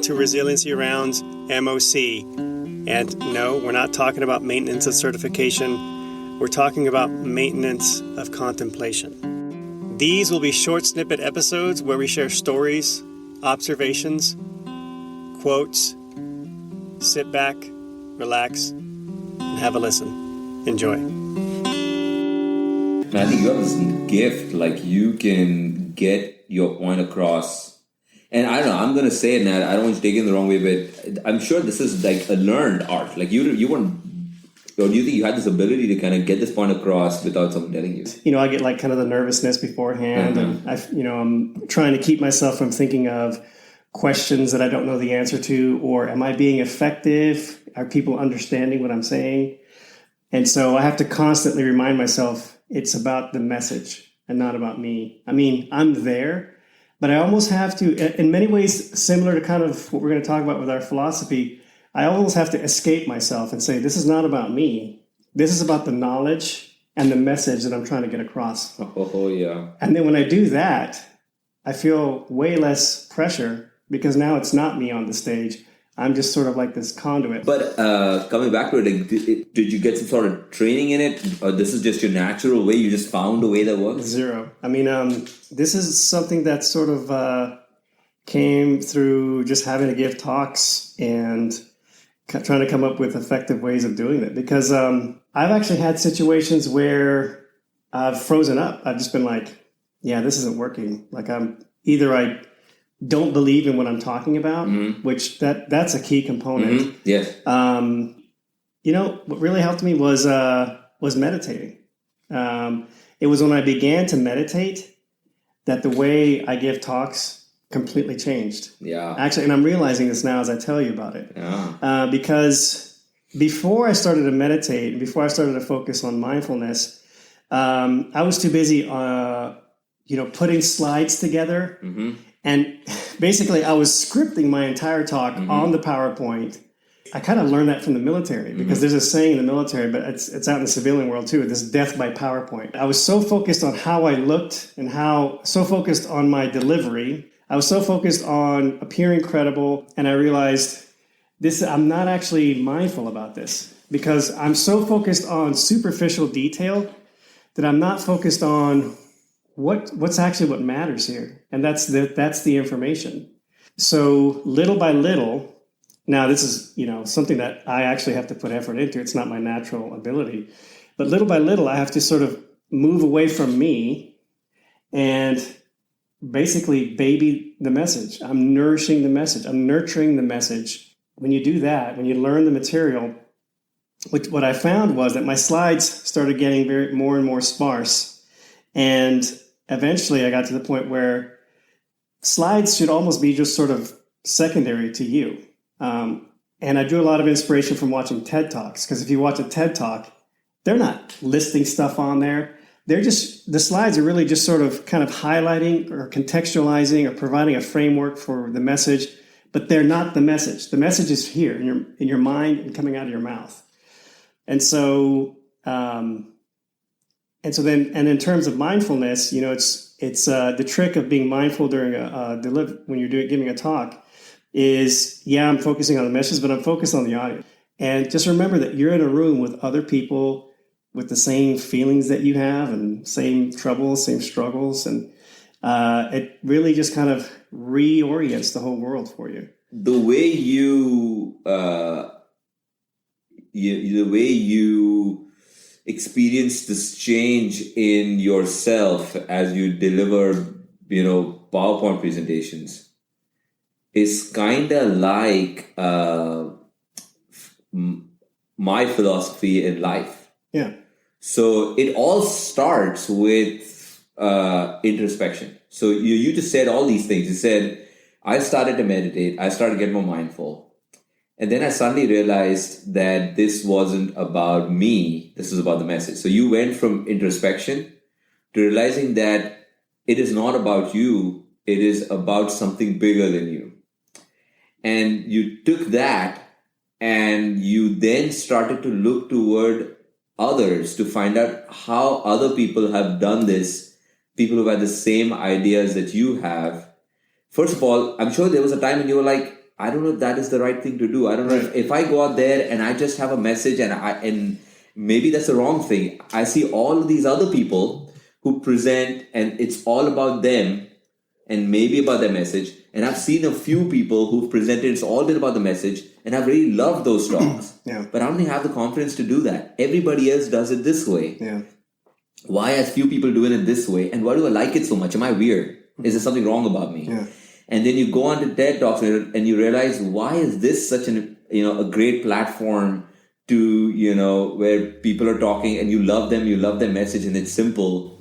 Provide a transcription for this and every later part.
Welcome to Resiliency Rounds MOC. And no, we're not talking about maintenance of certification. We're talking about maintenance of contemplation. These will be short snippet episodes where we share stories, observations, quotes. Sit back, relax, and have a listen. Enjoy. I think you have this gift, like you can get your point across. And I don't know, I'm going to say it now, I don't want you to take it the wrong way, but I'm sure this is like a learned art. Like you weren't, or do you think you had this ability to kind of get this point across without someone telling you? You know, I get like kind of the nervousness beforehand, and I'm trying to keep myself from thinking of questions that I don't know the answer to, or am I being effective? Are people understanding what I'm saying? And so I have to constantly remind myself it's about the message and not about me. I mean, I'm there, but I almost have to, in many ways, similar to kind of what we're going to talk about with our philosophy, I almost have to escape myself and say, this is not about me. This is about the knowledge and the message that I'm trying to get across. Oh yeah. And then when I do that, I feel way less pressure because now it's not me on the stage. I'm just sort of like this conduit. But coming back to it, did you get some sort of training in it? Or this is just your natural way? You just found a way that works? Zero. I mean, this is something that sort of came through just having to give talks and trying to come up with effective ways of doing it. Because I've actually had situations where I've frozen up. I've just been like, yeah, this isn't working. Like I don't believe in what I'm talking about, which that's a key component. Yes. You know, what really helped me was meditating. It was when I began to meditate that the way I give talks completely changed. Yeah. Actually, and I'm realizing this now as I tell you about it. Yeah. Because before I started to meditate, before I started to focus on mindfulness, I was too busy, putting slides together. And basically, I was scripting my entire talk on the PowerPoint. I kind of learned that from the military because there's a saying in the military, but it's out in the civilian world too, this death by PowerPoint. I was so focused on how I looked and so focused on my delivery. I was so focused on appearing credible. And I realized I'm not actually mindful about this because I'm so focused on superficial detail that I'm not focused on what's actually what matters here. And that's the information. So little by little, now this is, something that I actually have to put effort into. It's not my natural ability, but little by little, I have to sort of move away from me and basically baby the message. I'm nourishing the message. I'm nurturing the message. When you do that, when you learn the material, what I found was that my slides started getting more and more sparse. And eventually I got to the point where slides should almost be just sort of secondary to you. And I drew a lot of inspiration from watching TED Talks, because if you watch a TED Talk, they're not listing stuff on there. The slides are really just sort of kind of highlighting or contextualizing or providing a framework for the message, but they're not the message. The message is here in your mind and coming out of your mouth. And so, and in terms of mindfulness, it's the trick of being mindful during when you're giving a talk is, I'm focusing on the message, but I'm focused on the audience. And just remember that you're in a room with other people with the same feelings that you have and same troubles, same struggles. And it really just kind of reorients the whole world for you. The way you experience this change in yourself as you deliver, PowerPoint presentations is kind of like my philosophy in life. Yeah. So it all starts with introspection. So you just said all these things. You said, I started to meditate. I started to get more mindful. And then I suddenly realized that this wasn't about me. This was about the message. So you went from introspection to realizing that it is not about you. It is about something bigger than you. And you took that and you then started to look toward others to find out how other people have done this, people who had the same ideas that you have. First of all, I'm sure there was a time when you were like, I don't know if that is the right thing to do. I don't know if I go out there and I just have a message and maybe that's the wrong thing. I see all of these other people who present and it's all about them and maybe about their message. And I've seen a few people who've presented, it's all been about the message, and I've really loved those talks. But I don't think I have the confidence to do that. Everybody else does it this way. Why are few people doing it this way? And why do I like it so much? Am I weird? Is there something wrong about me? And then you go on to TED Talks and you realize, why is this such a great platform to, where people are talking and you love them, you love their message, and it's simple.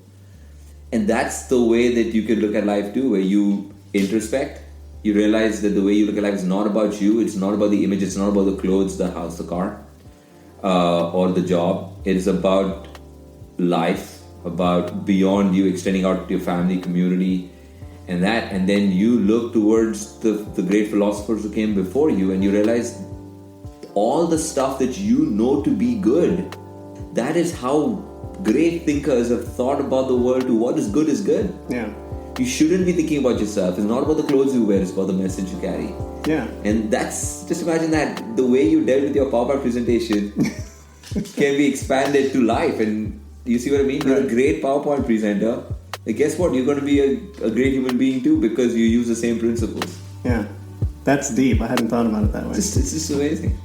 And that's the way that you can look at life too, where you introspect. You realize that the way you look at life is not about you. It's not about the image. It's not about the clothes, the house, the car, or the job. It is about life, about beyond you, extending out to your family, community, and then you look towards the great philosophers who came before you, and you realize all the stuff that you know to be good. That is how great thinkers have thought about the world. To what is good is good. You shouldn't be thinking about yourself. It's not about the clothes you wear. It's about the message you carry. And that's, just imagine that the way you dealt with your PowerPoint presentation can be expanded to life. And you see what I mean? You're a great PowerPoint presenter. And guess what? You're going to be a great human being too, because you use the same principles. That's deep. I hadn't thought about it that way. It's just amazing.